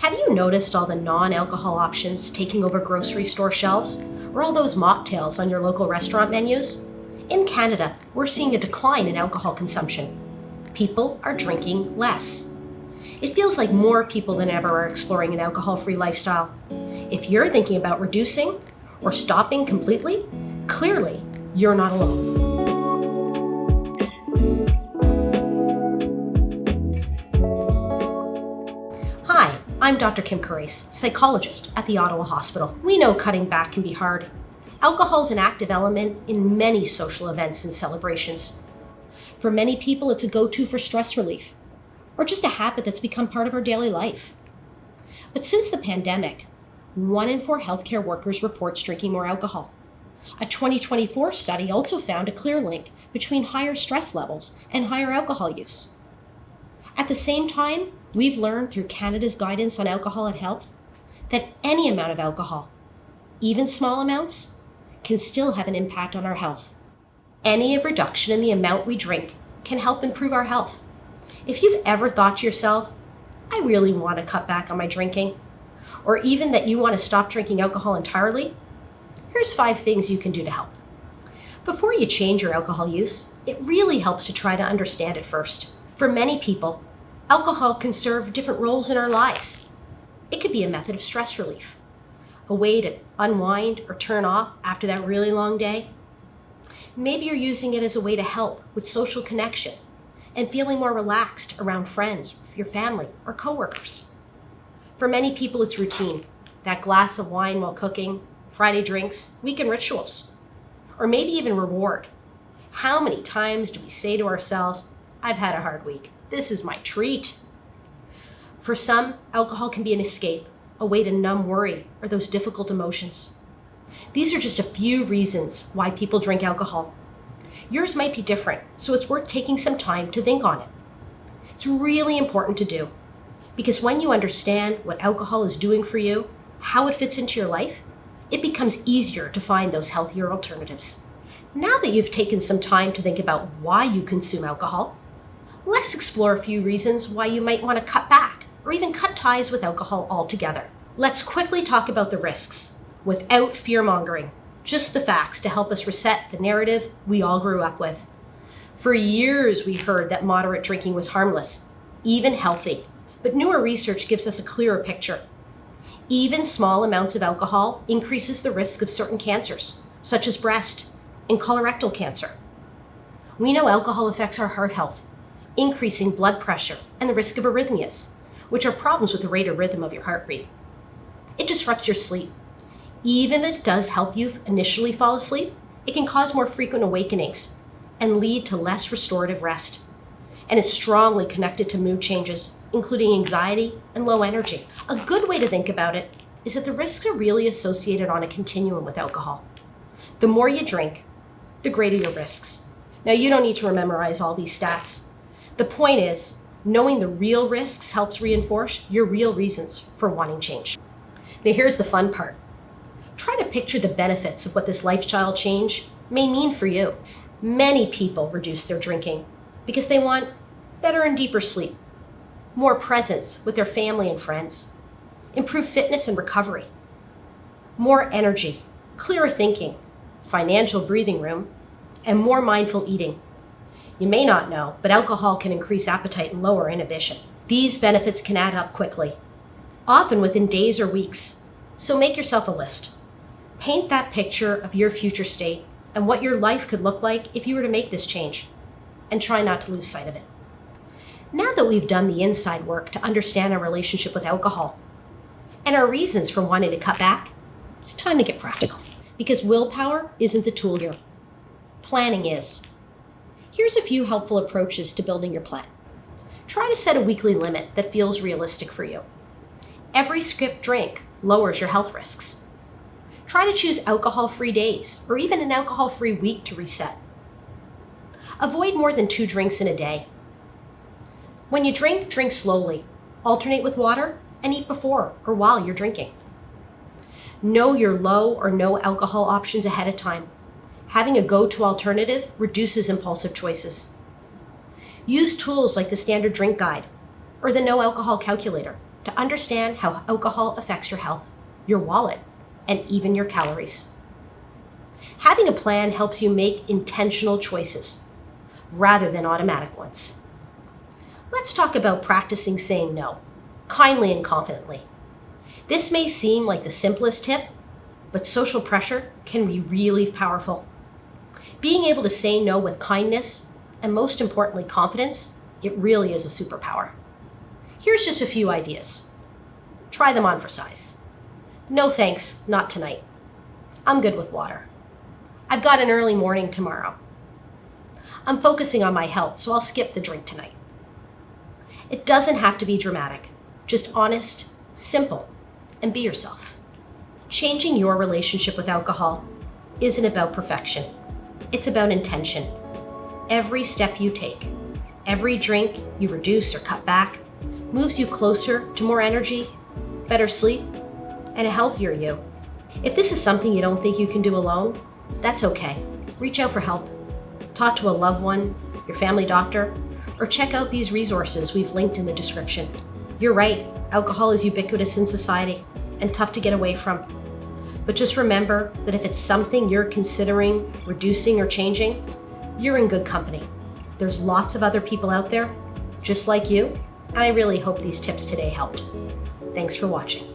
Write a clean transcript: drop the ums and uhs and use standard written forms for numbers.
Have you noticed all the non-alcohol options taking over grocery store shelves? Or all those mocktails on your local restaurant menus? In Canada, we're seeing a decline in alcohol consumption. People are drinking less. It feels like more people than ever are exploring an alcohol-free lifestyle. If you're thinking about reducing or stopping completely, clearly you're not alone. Hi, I'm Dr. Kim Corace, psychologist at the Ottawa Hospital. We know cutting back can be hard. Alcohol is an active element in many social events and celebrations. For many people, it's a go-to for stress relief, or just a habit that's become part of our daily life. But since the pandemic, 1 in 4 healthcare workers reports drinking more alcohol. A 2024 study also found a clear link between higher stress levels and higher alcohol use. At the same time, we've learned through Canada's guidance on alcohol and health that any amount of alcohol, even small amounts, can still have an impact on our health. Any reduction in the amount we drink can help improve our health. If you've ever thought to yourself, I really want to cut back on my drinking, or even that you want to stop drinking alcohol entirely, here's 5 things you can do to help. Before you change your alcohol use, it really helps to try to understand it first. For many people, alcohol can serve different roles in our lives. It could be a method of stress relief, a way to unwind or turn off after that really long day. Maybe you're using it as a way to help with social connection and feeling more relaxed around friends, your family, or coworkers. For many people, it's routine, that glass of wine while cooking, Friday drinks, weekend rituals, or maybe even reward. How many times do we say to ourselves, I've had a hard week. This is my treat. For some, alcohol can be an escape, a way to numb worry or those difficult emotions. These are just a few reasons why people drink alcohol. Yours might be different, so it's worth taking some time to think on it. It's really important to do, because when you understand what alcohol is doing for you, how it fits into your life, it becomes easier to find those healthier alternatives. Now that you've taken some time to think about why you consume alcohol, let's explore a few reasons why you might want to cut back or even cut ties with alcohol altogether. Let's quickly talk about the risks without fear-mongering, just the facts to help us reset the narrative we all grew up with. For years, we heard that moderate drinking was harmless, even healthy. But newer research gives us a clearer picture. Even small amounts of alcohol increases the risk of certain cancers, such as breast and colorectal cancer. We know alcohol affects our heart health, increasing blood pressure and the risk of arrhythmias, which are problems with the rate or rhythm of your heart rate. It disrupts your sleep. Even if it does help you initially fall asleep, it can cause more frequent awakenings and lead to less restorative rest. And it's strongly connected to mood changes, including anxiety and low energy. A good way to think about it is that the risks are really associated on a continuum with alcohol. The more you drink, the greater your risks. Now, you don't need to memorize all these stats. The point is, knowing the real risks helps reinforce your real reasons for wanting change. Now, here's the fun part. Try to picture the benefits of what this lifestyle change may mean for you. Many people reduce their drinking because they want better and deeper sleep, more presence with their family and friends, improved fitness and recovery, more energy, clearer thinking, financial breathing room, and more mindful eating. You may not know, but alcohol can increase appetite and lower inhibition. These benefits can add up quickly, often within days or weeks. So make yourself a list. Paint that picture of your future state and what your life could look like if you were to make this change, and try not to lose sight of it. Now that we've done the inside work to understand our relationship with alcohol and our reasons for wanting to cut back, it's time to get practical. Because willpower isn't the tool here. Planning is. Here's a few helpful approaches to building your plan. Try to set a weekly limit that feels realistic for you. Every skipped drink lowers your health risks. Try to choose alcohol-free days or even an alcohol-free week to reset. Avoid more than 2 drinks in a day. When you drink, drink slowly. Alternate with water and eat before or while you're drinking. Know your low or no alcohol options ahead of time. Having a go-to alternative reduces impulsive choices. Use tools like the Standard Drink Guide or the No Alcohol Calculator to understand how alcohol affects your health, your wallet, and even your calories. Having a plan helps you make intentional choices rather than automatic ones. Let's talk about practicing saying no, kindly and confidently. This may seem like the simplest tip, but social pressure can be really powerful. Being able to say no with kindness, and most importantly, confidence, it really is a superpower. Here's just a few ideas. Try them on for size. No thanks, not tonight. I'm good with water. I've got an early morning tomorrow. I'm focusing on my health, so I'll skip the drink tonight. It doesn't have to be dramatic, just honest, simple, and be yourself. Changing your relationship with alcohol isn't about perfection. It's about intention. Every step you take, every drink you reduce or cut back, moves you closer to more energy, better sleep, and a healthier you. If this is something you don't think you can do alone, that's okay. Reach out for help. Talk to a loved one, your family doctor, or check out these resources we've linked in the description. You're right, alcohol is ubiquitous in society and tough to get away from. But just remember that if it's something you're considering reducing or changing, you're in good company. There's lots of other people out there just like you, and I really hope these tips today helped. Thanks for watching.